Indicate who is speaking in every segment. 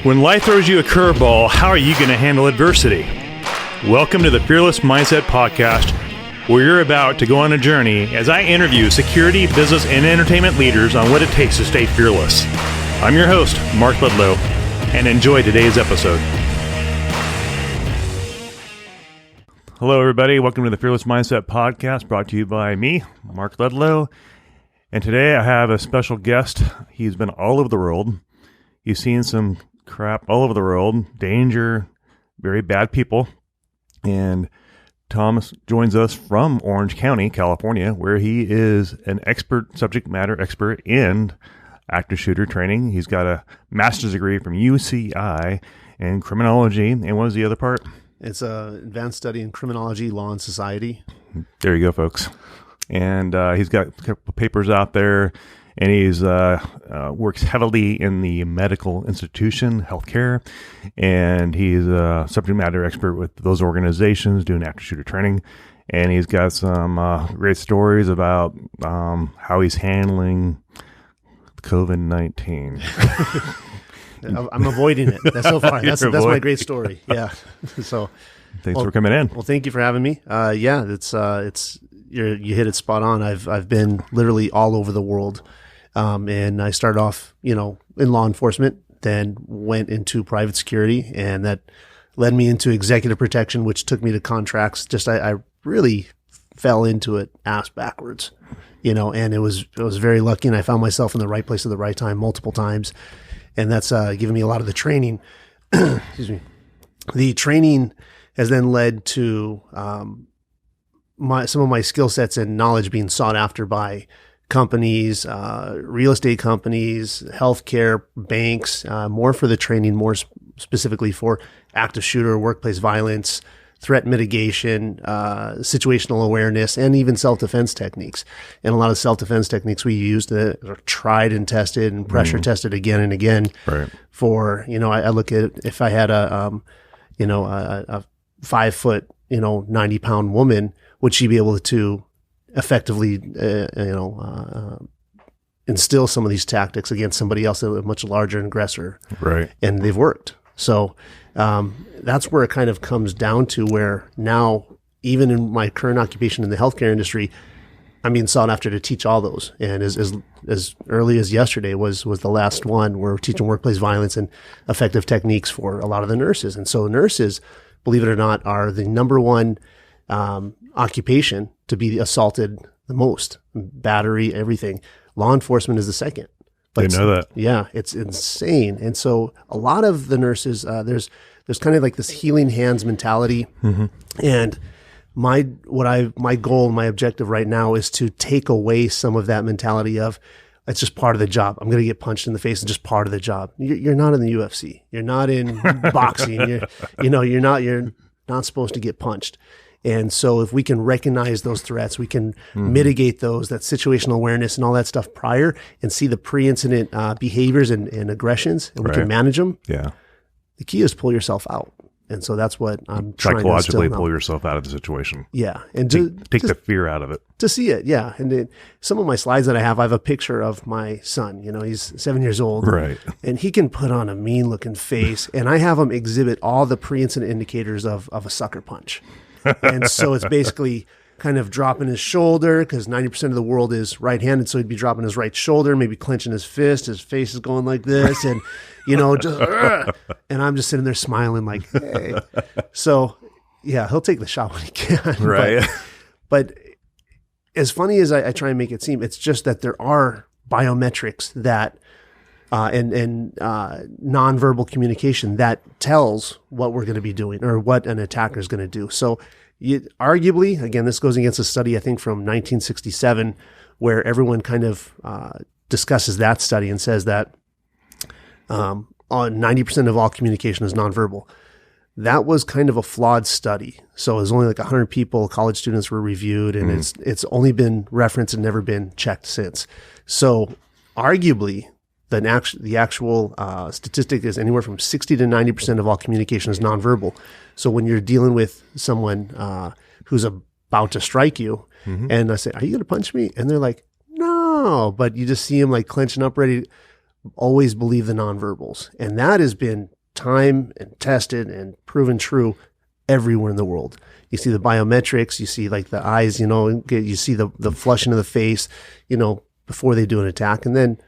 Speaker 1: When life throws you a curveball, how are you going to handle adversity? Welcome to the Fearless Mindset Podcast, where you're about to go on a journey as I interview security, business, and entertainment leaders on what it takes to stay fearless. I'm your host, Mark Ludlow, and enjoy today's episode. Hello, everybody. Welcome to the Fearless Mindset Podcast, brought to you by me, Mark Ludlow. And today I have a special guest. He's been all over the world. He's seen some crap all over the world, danger, very bad people. And Thomas joins us from Orange County, California, where he is an subject matter expert in active shooter training. He's got a master's degree from UCI in criminology. And what was the other part?
Speaker 2: It's an advanced study in criminology, law, and society.
Speaker 1: There you go, folks. And he's got a couple papers out there. And he's works heavily in the medical institution, healthcare, and he's a subject matter expert with those organizations doing active shooter training. And he's got some great stories about how he's handling COVID-19.
Speaker 2: I'm avoiding it. That's so far. That's my great story. Yeah. So,
Speaker 1: thanks for coming in.
Speaker 2: Well, thank you for having me. Yeah, it's you hit it spot on. I've been literally all over the world. And I started off, in law enforcement, then went into private security, and that led me into executive protection, which took me to contracts. I really fell into it ass backwards, and I was very lucky, and I found myself in the right place at the right time multiple times. And that's given me a lot of the training. Excuse me. The training has then led to some of my skill sets and knowledge being sought after by companies, real estate companies, healthcare, banks, more for the training, more specifically for active shooter, workplace violence, threat mitigation, situational awareness, and even self-defense techniques. And a lot of self-defense techniques we used are tried and tested and pressure tested again and again. Right. For, I look at if I had a 5 foot, 90 pound woman, would she be able to effectively, instill some of these tactics against somebody else, a much larger aggressor. Right. And they've worked. So, that's where it kind of comes down to where now, even in my current occupation in the healthcare industry, I'm being sought after to teach all those. And as early as yesterday was the last one, we're teaching workplace violence and effective techniques for a lot of the nurses. And so nurses, believe it or not, are the number one, occupation to be assaulted the most. Battery, everything. Law enforcement is the second.
Speaker 1: But they know that.
Speaker 2: Yeah, it's insane. And so a lot of the nurses, there's kind of like this healing hands mentality. Mm-hmm. And my goal, my objective right now is to take away some of that mentality of it's just part of the job. I'm going to get punched in the face and just part of the job. You're not in the UFC. You're not in boxing. You're not supposed to get punched. And so if we can recognize those threats, we can mitigate those, that situational awareness and all that stuff prior, and see the pre-incident behaviors and aggressions, and we can manage them. Yeah. The key is pull yourself out. And so that's what I'm trying to
Speaker 1: psychologically pull yourself out of the situation.
Speaker 2: Yeah. And
Speaker 1: take the fear out of it.
Speaker 2: To see it. Yeah. And some of my slides that I have a picture of my son, he's 7 years old. Right. And he can put on a mean looking face, and I have him exhibit all the pre-incident indicators of a sucker punch. And so it's basically kind of dropping his shoulder, because 90% of the world is right-handed. So he'd be dropping his right shoulder, maybe clenching his fist. His face is going like this, and, and I'm just sitting there smiling like, hey. So, yeah, he'll take the shot when he can. Right. But as funny as I try and make it seem, it's just that there are biometrics that and nonverbal communication that tells what we're going to be doing or what an attacker is going to do. So arguably, again, this goes against a study, I think, from 1967, where everyone kind of discusses that study and says that 90% of all communication is nonverbal. That was kind of a flawed study. So it was only like 100 people, college students were reviewed, and it's only been referenced and never been checked since. So arguably, the actual statistic is anywhere from 60 to 90% of all communication is nonverbal. So when you're dealing with someone who's about to strike you, and I say, "Are you going to punch me?" and they're like, "No," but you just see them like clenching up, ready. always believe the nonverbals. And that has been time and tested and proven true everywhere in the world. You see the biometrics, you see like the eyes, you see the flushing of the face, before they do an attack. And then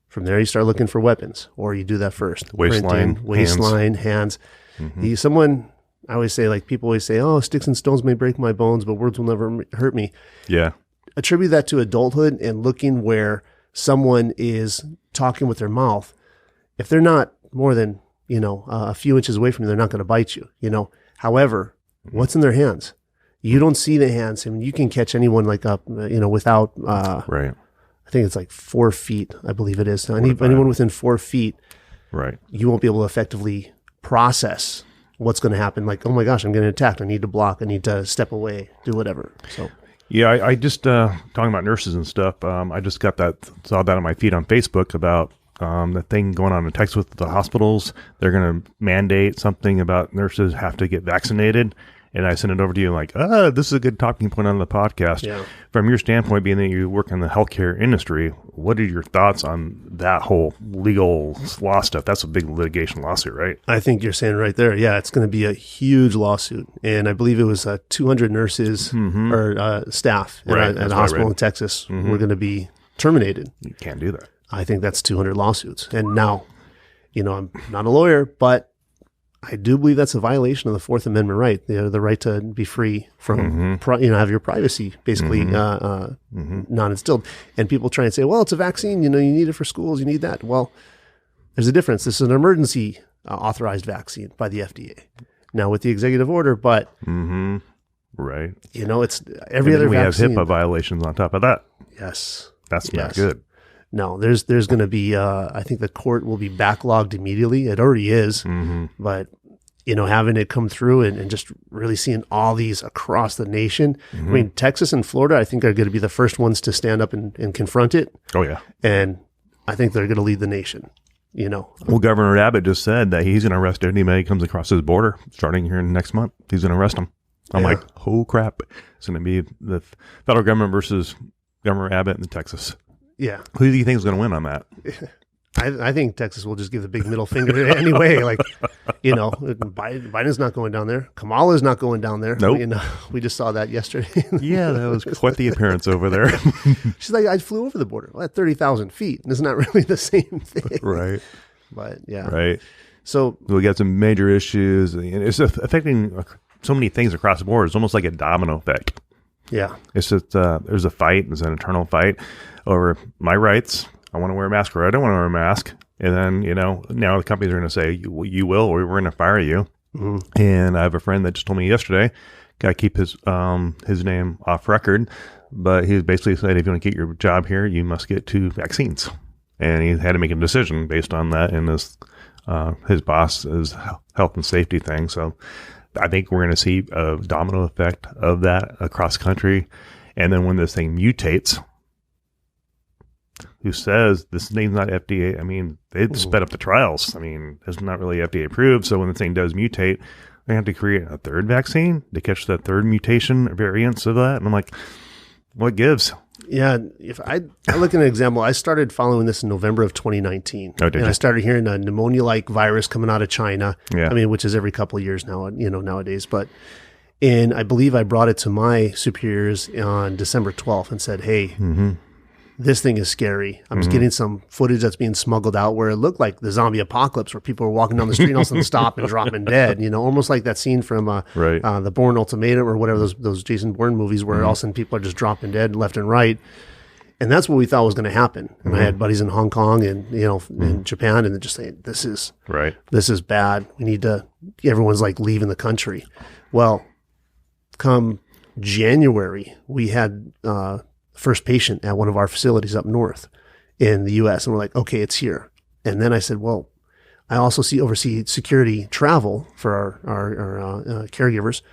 Speaker 2: from there, you start looking for weapons, or you do that first.
Speaker 1: Waistline,
Speaker 2: hands. I always say, like, people always say, oh, sticks and stones may break my bones, but words will never hurt me.
Speaker 1: Yeah.
Speaker 2: Attribute that to adulthood and looking where someone is talking with their mouth. If they're not more than, a few inches away from you, they're not going to bite you, However, what's in their hands? You don't see the hands. I mean, you can catch anyone like up, without,
Speaker 1: right.
Speaker 2: I think it's like 4 feet, I believe it is. So anyone within 4 feet,
Speaker 1: right,
Speaker 2: you won't be able to effectively process what's going to happen. Like, oh my gosh, I'm getting attacked. I need to block. I need to step away, do whatever. So,
Speaker 1: yeah, I just talking about nurses and stuff. I just saw that on my feed on Facebook about the thing going on in Texas with the hospitals. They're going to mandate something about nurses have to get vaccinated. And I sent it over to you like, this is a good talking point on the podcast. Yeah. From your standpoint, being that you work in the healthcare industry, what are your thoughts on that whole legal law stuff? That's a big litigation lawsuit, right?
Speaker 2: I think you're saying right there. Yeah, it's going to be a huge lawsuit. And I believe it was 200 nurses or staff at a hospital in Texas were going to be terminated.
Speaker 1: You can't do that.
Speaker 2: I think that's 200 lawsuits. And now, I'm not a lawyer, but I do believe that's a violation of the Fourth Amendment right, the right to be free from, have your privacy basically not instilled. And people try and say, well, it's a vaccine, you need it for schools, you need that. Well, there's a difference. This is an emergency authorized vaccine by the FDA. Now with the executive order, but
Speaker 1: right,
Speaker 2: it's every other vaccine.
Speaker 1: We have HIPAA violations on top of that.
Speaker 2: Yes,
Speaker 1: that's not good.
Speaker 2: No, there's going to be, I think the court will be backlogged immediately. It already is, but, having it come through and just really seeing all these across the nation. I mean, Texas and Florida, I think are going to be the first ones to stand up and confront it.
Speaker 1: Oh, yeah.
Speaker 2: And I think they're going to lead the nation,
Speaker 1: Well, Governor Abbott just said that he's going to arrest anybody who comes across his border starting here next month. He's going to arrest them. I'm like, oh, crap. It's going to be the federal government versus Governor Abbott in Texas.
Speaker 2: Yeah.
Speaker 1: Who do you think is going to win on that?
Speaker 2: I think Texas will just give the big middle finger anyway. Like, Biden's not going down there. Kamala's not going down there.
Speaker 1: Nope.
Speaker 2: We just saw that yesterday.
Speaker 1: Yeah, that was quite the appearance over there.
Speaker 2: She's like, I flew over the border at 30,000 feet. And it's not really the same thing.
Speaker 1: Right.
Speaker 2: But yeah.
Speaker 1: Right.
Speaker 2: So
Speaker 1: we got some major issues. And it's affecting so many things across the board. It's almost like a domino effect.
Speaker 2: Yeah.
Speaker 1: It's just, there's a fight. There's an eternal fight over my rights. I want to wear a mask or I don't want to wear a mask. And then, now the companies are going to say, you will, or we're going to fire you. And I have a friend that just told me yesterday, got to keep his name off record. But he basically said, if you want to get your job here, you must get 2 vaccines. And he had to make a decision based on that in his boss's health and safety thing. So I think we're going to see a domino effect of that across the country. And then when this thing mutates, who says this thing's not FDA? I mean, they sped up the trials. I mean, it's not really FDA approved. So when the thing does mutate, they have to create a 3rd vaccine to catch that 3rd mutation variants of that. And I'm like, what gives?
Speaker 2: Yeah. If I look at an example, I started following this in November of 2019. Oh, did you? I started hearing a pneumonia-like virus coming out of China. Yeah. I mean, which is every couple of years now, nowadays. And I believe I brought it to my superiors on December 12th and said, hey, this thing is scary. I'm just getting some footage that's being smuggled out where it looked like the zombie apocalypse, where people were walking down the street and all of a sudden stop and dropping dead. Almost like that scene from the Bourne Ultimatum or whatever, those Jason Bourne movies where all of a sudden people are just dropping dead left and right. And that's what we thought was going to happen. And I had buddies in Hong Kong and in Japan, and they're just saying, this is bad. We need to. Everyone's like leaving the country. Well, come January, we had first patient at one of our facilities up north in the U.S. And we're like, okay, it's here. And then I said, well, I also oversee security travel for our caregivers.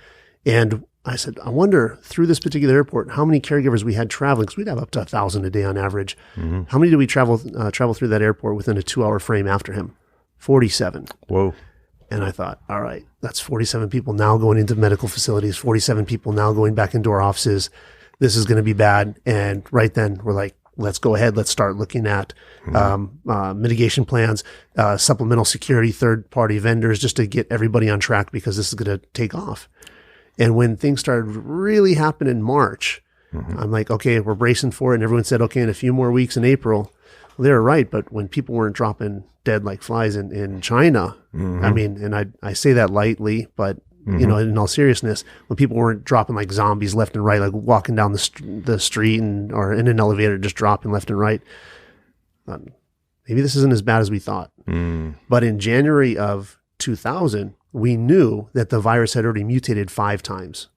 Speaker 2: And I said, I wonder through this particular airport, how many caregivers we had traveling, because we'd have up to 1,000 a day on average. How many did we travel through that airport within a 2-hour frame after him? 47.
Speaker 1: Whoa.
Speaker 2: And I thought, all right, that's 47 people now going into medical facilities, 47 people now going back into our offices. This is going to be bad. And right then we're like, let's go ahead. Let's start looking at mitigation plans, supplemental security, third-party vendors, just to get everybody on track because this is going to take off. And when things started really happening in March, I'm like, okay, we're bracing for it. And everyone said, okay, in a few more weeks in April. Well, they were right. But when people weren't dropping dead like flies in China, I mean, and I say that lightly, but you know, in all seriousness, when people weren't dropping like zombies left and right, like walking down the street or in an elevator, just dropping left and right, maybe this isn't as bad as we thought. But in January of 2000, we knew that the virus had already mutated 5 times.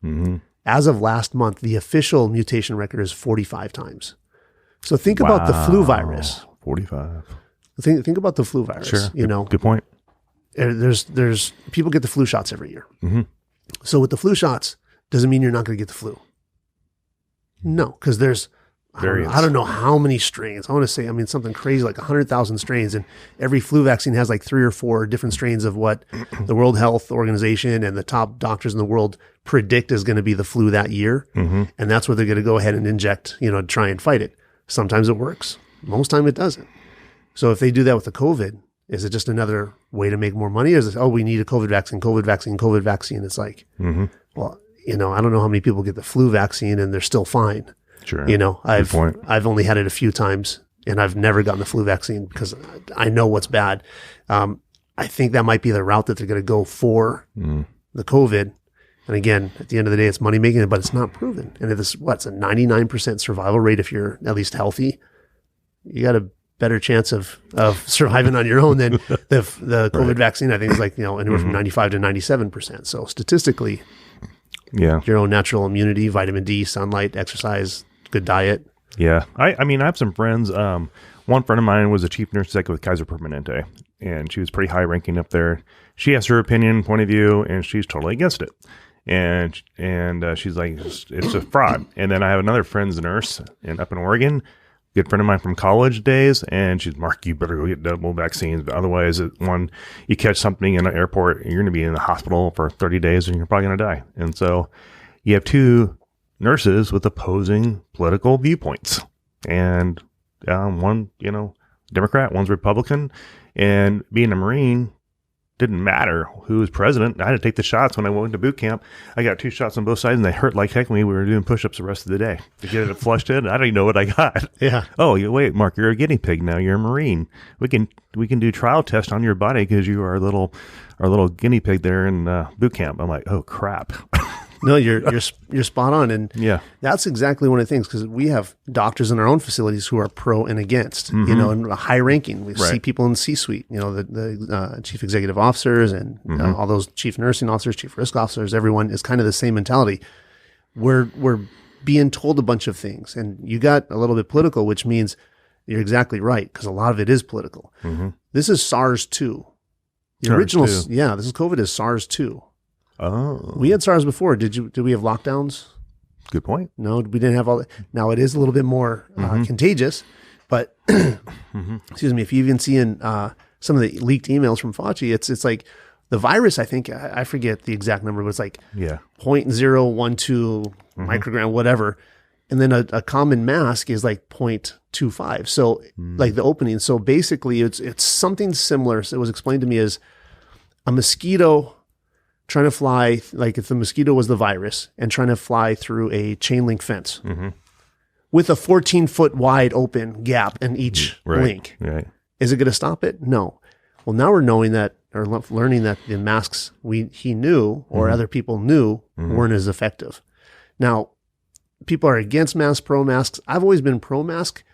Speaker 2: As of last month, the official mutation record is 45 times. So think about the flu virus.
Speaker 1: 45.
Speaker 2: Think about the flu virus.
Speaker 1: Sure.
Speaker 2: You know,
Speaker 1: Good point.
Speaker 2: There's people get the flu shots every year. So with the flu shots, doesn't mean you're not going to get the flu. No, because there's I don't know how many strains. I want to say, I mean, something crazy like 100,000 strains, and every flu vaccine has like 3 or 4 different strains of what the World Health Organization and the top doctors in the world predict is going to be the flu that year. And that's what they're going to go ahead and inject, you know, to try and fight it. Sometimes it works. Most time it doesn't. So if they do that with the COVID, is it just another way to make more money? Or is it, oh, we need a COVID vaccine. It's like, well, you know, I don't know how many people get the flu vaccine and they're still fine.
Speaker 1: Sure.
Speaker 2: You know, I've only had it a few times and I've never gotten the flu vaccine because I know what's bad. I think that might be the route that they're going to go for the COVID. And again, at the end of the day, it's money making, but it's not proven. And it's a 99% survival rate if you're at least healthy. You got a better chance of surviving on your own than the COVID vaccine. I think is like, you know, anywhere from 95 to 97%. So statistically, your own natural immunity, vitamin D, sunlight, exercise, good diet.
Speaker 1: Yeah. I mean, I have some friends. One friend of mine was a chief nurse executive with Kaiser Permanente, and she was pretty high ranking up there. She has her opinion, point of view, and she's totally against it. And she's like, it's a fraud. And then I have another friend's a nurse up in Oregon, good friend of mine from college days, and she's, Mark, you better go get double vaccines. But otherwise, you catch something in an airport, you're going to be in the hospital for 30 days and you're probably going to die. And so you have 2 nurses with opposing political viewpoints. And one, you know, Democrat, one's Republican. And being a Marine didn't matter who was president. I had to take the shots when I went to boot camp. I got 2 shots on both sides, and they hurt like heck when we were doing push-ups the rest of the day to get it flushed in. I don't even know what I got.
Speaker 2: Yeah.
Speaker 1: Oh, wait, Mark, you're a guinea pig now. You're a Marine. We can do trial tests on your body because you are our little guinea pig there in boot camp. I'm like, oh crap.
Speaker 2: No, you're spot on, and that's exactly one of the things, because we have doctors in our own facilities who are pro and against, you know, and high ranking. We see people in the C-suite, you know, the chief executive officers and all those chief nursing officers, chief risk officers. Everyone is kind of the same mentality. We're being told a bunch of things, and you got a little bit political, which means you're exactly right, because a lot of it is political. This is SARS-2. The original, this is COVID is SARS-2.
Speaker 1: Oh,
Speaker 2: we had SARS before. Did we have lockdowns?
Speaker 1: Good point.
Speaker 2: No, we didn't have all that. Now it is a little bit more contagious, but excuse me, if you even see in some of the leaked emails from Fauci, it's like the virus, I think, I forget the exact number, but it's like 0.012 microgram, whatever. And then a common mask is like 0.25. So like the opening. So basically it's something similar. So it was explained to me as a mosquito trying to fly, like if the mosquito was the virus, and trying to fly through a chain link fence with a 14-foot wide open gap in each link.
Speaker 1: Right.
Speaker 2: Is it going to stop it? No. Well, now we're knowing that, or learning that the masks he knew or other people knew weren't as effective. Now, people are against masks, pro masks. I've always been pro mask,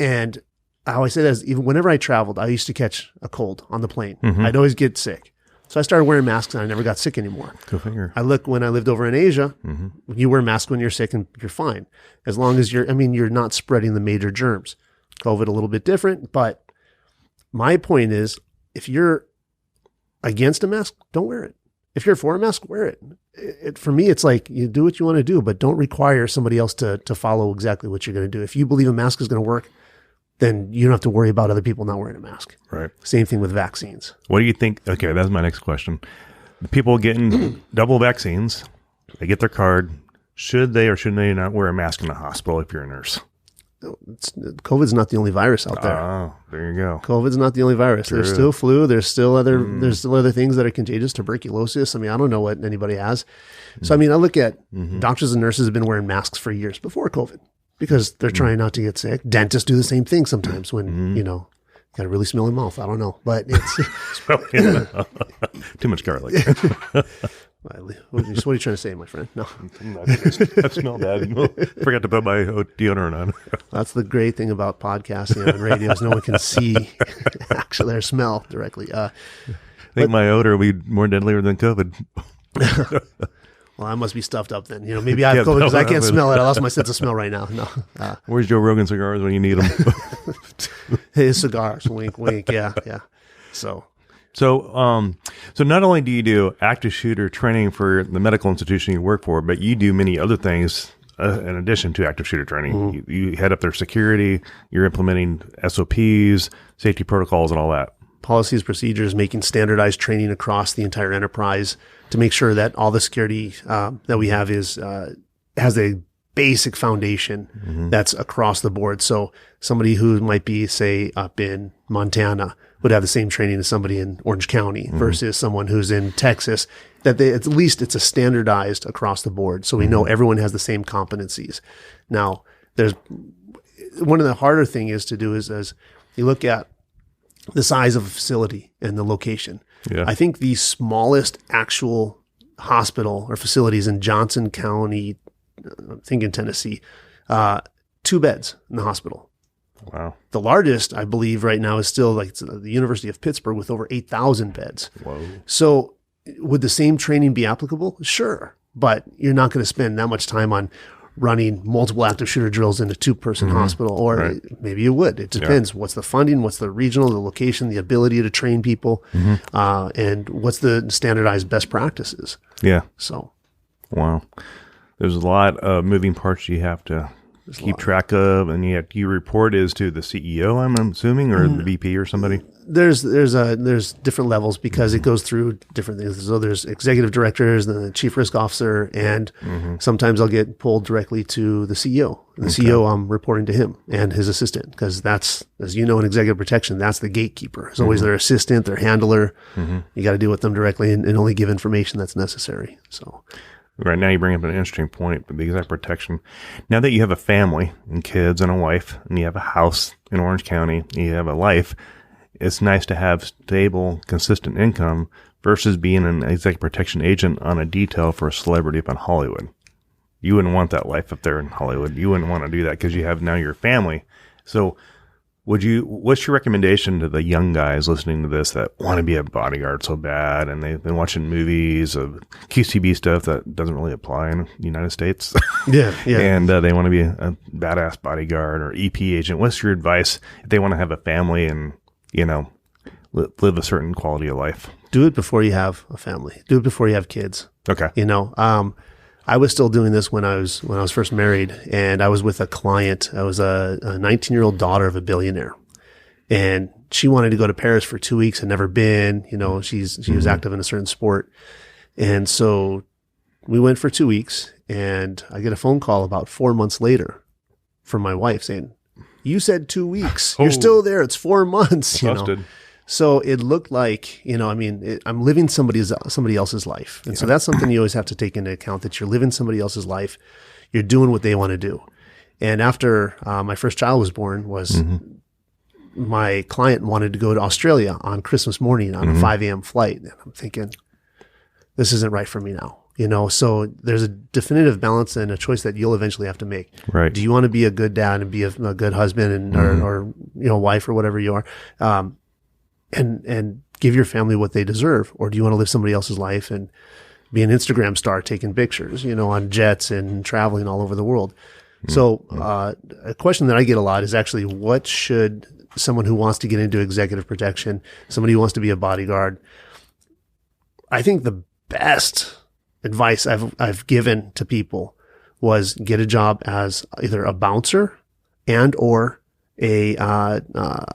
Speaker 2: and I always say that is, even whenever I traveled, I used to catch a cold on the plane. I'd always get sick. So I started wearing masks and I never got sick anymore.
Speaker 1: Go figure.
Speaker 2: When I lived over in Asia, you wear masks when you're sick and you're fine. As long as you're not spreading the major germs. COVID a little bit different, but my point is, if you're against a mask, don't wear it. If you're for a mask, wear it. For me, it's like, you do what you want to do, but don't require somebody else to follow exactly what you're going to do. If you believe a mask is going to work, then you don't have to worry about other people not wearing a mask.
Speaker 1: Right.
Speaker 2: Same thing with vaccines.
Speaker 1: What do you think? Okay, that's my next question. The people getting double vaccines, they get their card. Should they or shouldn't they not wear a mask in the hospital if you're a nurse?
Speaker 2: COVID's not the only virus out there.
Speaker 1: Oh, there you go.
Speaker 2: COVID's not the only virus.
Speaker 1: True.
Speaker 2: There's still flu. There's still other things that are contagious. Tuberculosis. I mean, I don't know what anybody has. So, I mean, I look at doctors and nurses have been wearing masks for years before COVID because they're trying not to get sick. Dentists do the same thing sometimes when, you know, got a really smelly mouth. I don't know, but it's
Speaker 1: too much garlic.
Speaker 2: What are you trying to say, my friend? No,
Speaker 1: I smell bad. Forgot to put my deodorant on.
Speaker 2: That's the great thing about podcasting and radio is no one can see actually their smell directly.
Speaker 1: I think my odor will be more deadlier than COVID.
Speaker 2: Well, I must be stuffed up then. You know, maybe I have COVID because I can't smell it. I lost my sense of smell right now. No.
Speaker 1: Where's Joe Rogan cigars when you need them?
Speaker 2: His cigars, wink, wink. Yeah.
Speaker 1: So not only do you do active shooter training for the medical institution you work for, but you do many other things in addition to active shooter training.
Speaker 2: Mm-hmm.
Speaker 1: You head up their security. You're implementing SOPs, safety protocols, and all that.
Speaker 2: Policies, procedures, making standardized training across the entire enterprise to make sure that all the security that we have has a basic foundation that's across the board. So somebody who might be, say, up in Montana would have the same training as somebody in Orange County versus someone who's in Texas, that at least it's a standardized across the board. So we know everyone has the same competencies. Now, there's one of the harder thing is to do is as you look at the size of a facility and the location.
Speaker 1: Yeah.
Speaker 2: I think the smallest actual hospital or facilities in Johnson County, I think in Tennessee, 2 beds in the hospital.
Speaker 1: Wow.
Speaker 2: The largest, I believe, right now is still like the University of Pittsburgh with over 8,000 beds.
Speaker 1: Whoa.
Speaker 2: So would the same training be applicable? Sure. But you're not going to spend that much time on running multiple active shooter drills in a 2-person hospital, or maybe you would. It depends. Yeah. What's the funding? What's the regional, the location, the ability to train people, and what's the standardized best practices?
Speaker 1: Yeah.
Speaker 2: So,
Speaker 1: wow. There's a lot of moving parts you have to keep track of, and you report is to the CEO, I'm assuming, or the VP or somebody. There's
Speaker 2: different levels because it goes through different things. So there's executive directors, the chief risk officer, and sometimes I'll get pulled directly to the CEO. And the CEO, I'm reporting to him and his assistant because that's, as you know, in executive protection, that's the gatekeeper. It's always their assistant, their handler. You got to deal with them directly and only give information that's necessary. So.
Speaker 1: Right now, you bring up an interesting point, but the executive protection. Now that you have a family and kids and a wife, and you have a house in Orange County, you have a life, it's nice to have stable, consistent income versus being an executive protection agent on a detail for a celebrity up in Hollywood. You wouldn't want that life up there in Hollywood. You wouldn't want to do that because you have now your family. So what's your recommendation to the young guys listening to this that want to be a bodyguard so bad, and they've been watching movies of QCB stuff that doesn't really apply in the United States?
Speaker 2: Yeah.
Speaker 1: And they want to be a badass bodyguard or EP agent. What's your advice if they want to have a family and, live a certain quality of life?
Speaker 2: Do it before you have a family. Do it before you have kids.
Speaker 1: Okay.
Speaker 2: I was still doing this when I was first married, and I was with a client. I was a 19-year-old daughter of a billionaire, and she wanted to go to Paris for 2 weeks and never been. She was active in a certain sport, and so we went for 2 weeks. And I get a phone call about 4 months later from my wife saying, "You said 2 weeks. You're still there. It's 4 months."
Speaker 1: Busted.
Speaker 2: So it looked like, I'm living somebody else's life. And so that's something you always have to take into account, that you're living somebody else's life. You're doing what they want to do. And after my first child was born, my client wanted to go to Australia on Christmas morning on a 5 a.m. flight. And I'm thinking, this isn't right for me now. So there's a definitive balance and a choice that you'll eventually have to make.
Speaker 1: Right.
Speaker 2: Do you want to be a good dad and be a good husband and or wife or whatever you are? And give your family what they deserve? Or do you want to live somebody else's life and be an Instagram star taking pictures, on jets and traveling all over the world? So a question that I get a lot is actually, what should someone who wants to get into executive protection, somebody who wants to be a bodyguard? I think the best advice I've given to people was get a job as either a bouncer and or a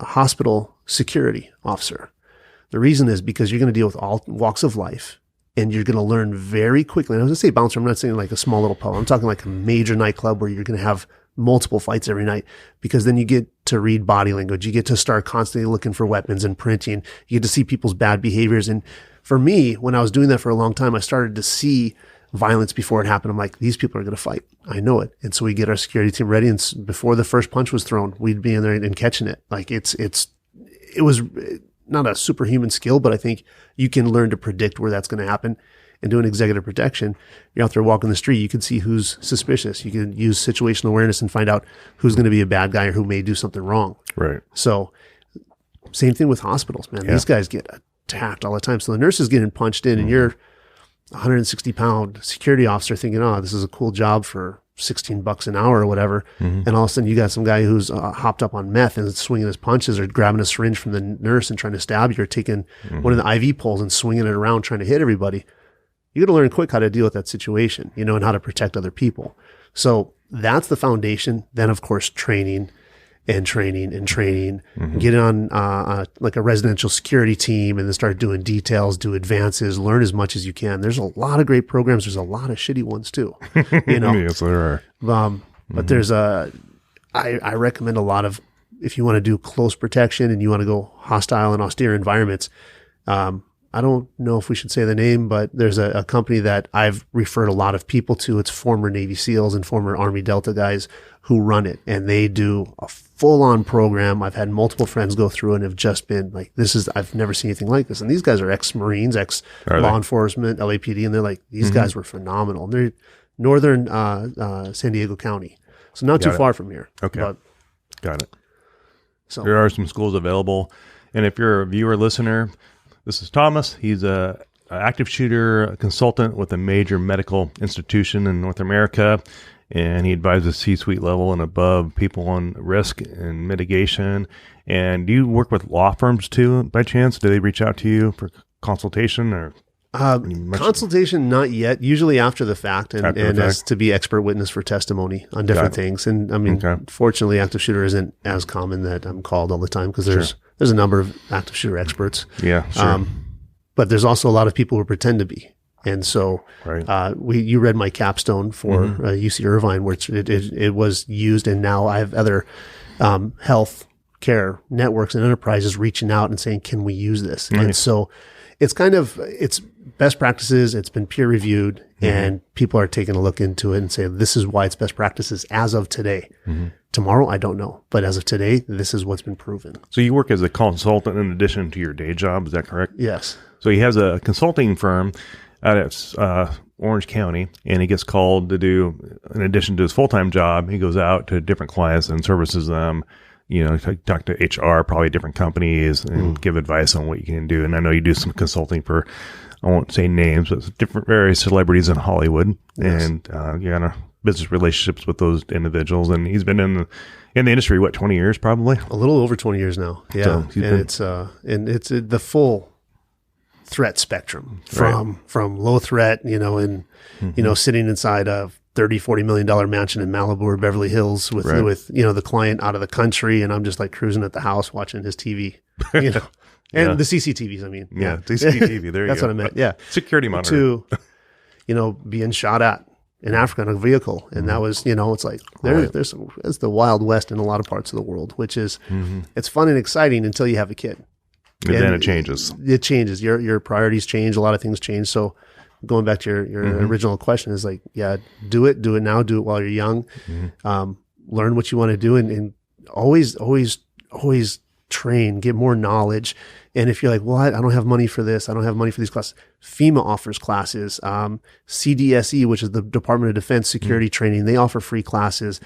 Speaker 2: hospital security officer. The reason is because you're going to deal with all walks of life, and you're going to learn very quickly. And I was going to say bouncer, I'm not saying like a small little pub. I'm talking like a major nightclub where you're going to have multiple fights every night, because then you get to read body language. You get to start constantly looking for weapons and printing. You get to see people's bad behaviors. And for me, when I was doing that for a long time, I started to see violence before it happened. I'm like, these people are going to fight. I know it. And so we get our security team ready. And before the first punch was thrown, we'd be in there and catching it. Like it was not a superhuman skill, but I think you can learn to predict where that's going to happen. And doing executive protection, you're out there walking the street, you can see who's suspicious. You can use situational awareness and find out who's going to be a bad guy or who may do something wrong.
Speaker 1: Right.
Speaker 2: So same thing with hospitals, man. Yeah. These guys get attacked all the time. So the nurse is getting punched in and you're a 160-pound security officer thinking, oh, this is a cool job for $16 an hour or whatever. And all of a sudden you got some guy who's hopped up on meth and is swinging his punches or grabbing a syringe from the nurse and trying to stab you, or taking one of the IV poles and swinging it around trying to hit everybody. You got to learn quick how to deal with that situation, and how to protect other people. So that's the foundation. Then, of course, training. Get on like a residential security team and then start doing details, do advances, learn as much as you can. There's a lot of great programs. There's a lot of shitty ones too.
Speaker 1: Yes, there are.
Speaker 2: But there's I recommend a lot of, if you want to do close protection and you want to go hostile and austere environments, I don't know if we should say the name, but there's a company that I've referred a lot of people to. It's former Navy SEALs and former Army Delta guys who run it, and they do a full-on program. I've had multiple friends go through and have just been like, I've never seen anything like this. And these guys are ex-Marines, ex-law enforcement, LAPD, and they're like, these guys were phenomenal. And they're northern San Diego County, so not too far from here.
Speaker 1: Okay, got it.
Speaker 2: So
Speaker 1: there are some schools available, and if you're a viewer, listener, this is Thomas. He's a active shooter consultant with a major medical institution in North America, and he advises C-suite level and above people on risk and mitigation. And do you work with law firms too, by chance? Do they reach out to you for consultation or?
Speaker 2: Consultation, not yet. Usually after the fact, and as to be expert witness for testimony on different things. And I mean, fortunately, active shooter isn't as common that I'm called all the time, because there's a number of active shooter experts.
Speaker 1: Yeah, sure.
Speaker 2: But there's also a lot of people who pretend to be. And so you read my capstone for UC Irvine, where it was used, and now I have other health care networks and enterprises reaching out and saying, can we use this? Nice. And so it's best practices. It's been peer reviewed, and people are taking a look into it and say, this is why it's best practices as of today. Tomorrow, I don't know. But as of today, this is what's been proven.
Speaker 1: So you work as a consultant in addition to your day job. Is that correct?
Speaker 2: Yes.
Speaker 1: So he has a consulting firm out at Orange County, and he gets called to do, in addition to his full-time job, he goes out to different clients and services them, talk to HR, probably different companies, and give advice on what you can do. And I know you do some consulting for, I won't say names, but different various celebrities in Hollywood. Yes. And you got business relationships with those individuals. And he's been in the industry, 20 years probably?
Speaker 2: A little over 20 years now. Yeah. So it's the full threat spectrum from low threat, and sitting inside a $30-40 million mansion in Malibu or Beverly Hills with the client out of the country, and I'm just like cruising at the house watching his TV, and the CCTVs. I mean,
Speaker 1: CCTV. There you go.
Speaker 2: That's what I meant. Yeah,
Speaker 1: security monitor.
Speaker 2: To being shot at in Africa in a vehicle, and that was it's like it's the Wild West in a lot of parts of the world, which is it's fun and exciting until you have a kid.
Speaker 1: And then it changes.
Speaker 2: It changes. Your priorities change. A lot of things change. So going back to your original question is like, do it now, do it while you're young. Learn what you want to do, and always train, get more knowledge. And if you're like, well, I don't have money for this, I don't have money for these classes, FEMA offers classes. CDSE, which is the Department of Defense Security Training, they offer free classes.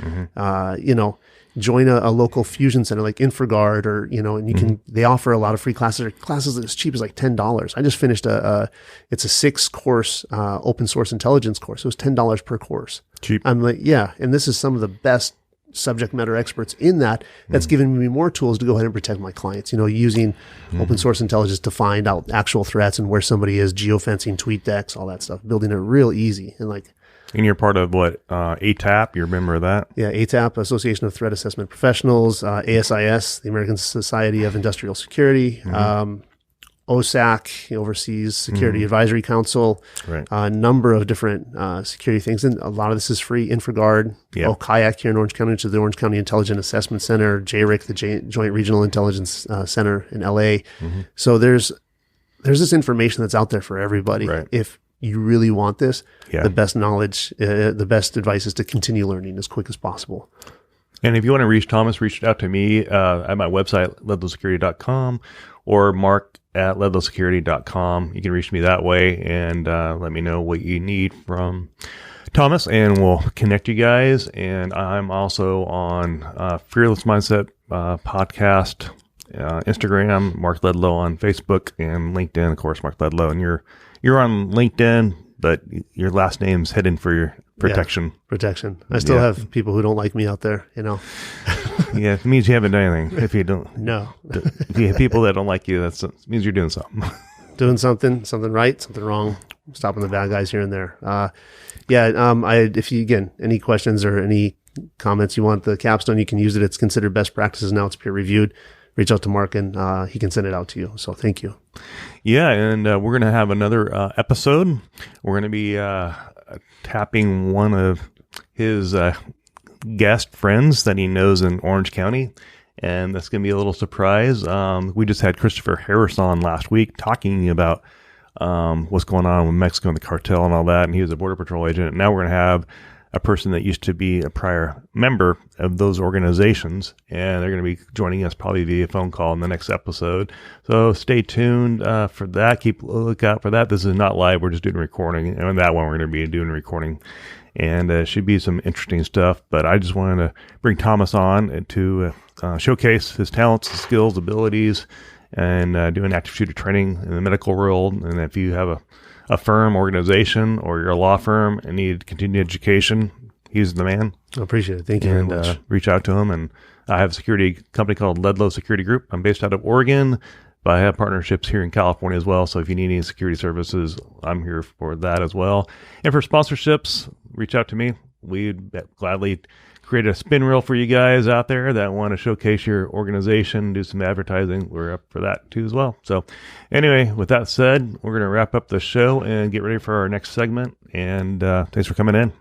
Speaker 2: Join a local fusion center like InfraGard, or and you can. They offer a lot of free classes. Or classes as cheap as like $10. I just finished it's a 6-course open source intelligence course. It was $10 per course.
Speaker 1: Cheap.
Speaker 2: I'm like, and this is some of the best subject matter experts in that. That's given me more tools to go ahead and protect my clients. using open source intelligence to find out actual threats and where somebody is, geofencing, tweet decks, all that stuff. Building it real easy and like.
Speaker 1: And you're part of what, ATAP? You're a member of that?
Speaker 2: Yeah, ATAP, Association of Threat Assessment Professionals, ASIS, the American Society of Industrial Security, OSAC, overseas Security Advisory Council,
Speaker 1: Right.
Speaker 2: a number of different security things. And a lot of this is free. InfraGard, OCAIAC here in Orange County, which is the Orange County Intelligence Assessment Center, JRIC, the Joint Regional Intelligence Center in LA. So there's this information that's out there for everybody.
Speaker 1: Right.
Speaker 2: If you really want this, the best knowledge, the best advice is to continue learning as quick as possible.
Speaker 1: And if you want to reach Thomas, reach out to me at my website, ledlowsecurity.com, or mark@ledlowsecurity.com. You can reach me that way and let me know what you need from Thomas, and we'll connect you guys. And I'm also on Fearless Mindset podcast, Instagram, Mark Ledlow on Facebook, and LinkedIn, of course, Mark Ledlow. And you're on LinkedIn, but your last name's hidden for your protection.
Speaker 2: Yeah, protection. I still have people who don't like me out there, you know.
Speaker 1: Yeah, it means you haven't done anything. If you don't,
Speaker 2: no.
Speaker 1: If you have people that don't like you, that means you're doing something.
Speaker 2: Doing something right, something wrong, stopping the bad guys here and there. If you, again, any questions or any comments you want the capstone, you can use it. It's considered best practices now. It's peer reviewed. Reach out to Mark and he can send it out to you. So thank you.
Speaker 1: Yeah, and we're going to have another episode. We're going to be tapping one of his guest friends that he knows in Orange County, and that's going to be a little surprise. We just had Christopher Harris on last week talking about what's going on with Mexico and the cartel and all that, and he was a Border Patrol agent. And now we're going to have a person that used to be a prior member of those organizations, and they're going to be joining us probably via phone call in the next episode. So stay tuned for that. Keep a lookout for that. This is not live. We're just doing recording. And on that one, we're going to be doing recording. And it should be some interesting stuff. But I just wanted to bring Thomas on to showcase his talents, his skills, abilities, and doing active shooter training in the medical world. And if you have a firm, organization, or you're a law firm and need continued education, he's the man.
Speaker 2: I appreciate it. Thank you very much.
Speaker 1: Reach out to him. And I have a security company called Ledlow Security Group. I'm based out of Oregon, but I have partnerships here in California as well. So if you need any security services, I'm here for that as well. And for sponsorships, reach out to me. We'd gladly create a spin reel for you guys out there that want to showcase your organization, do some advertising. We're up for that too as well. So anyway, with that said, we're going to wrap up the show and get ready for our next segment. And thanks for coming in.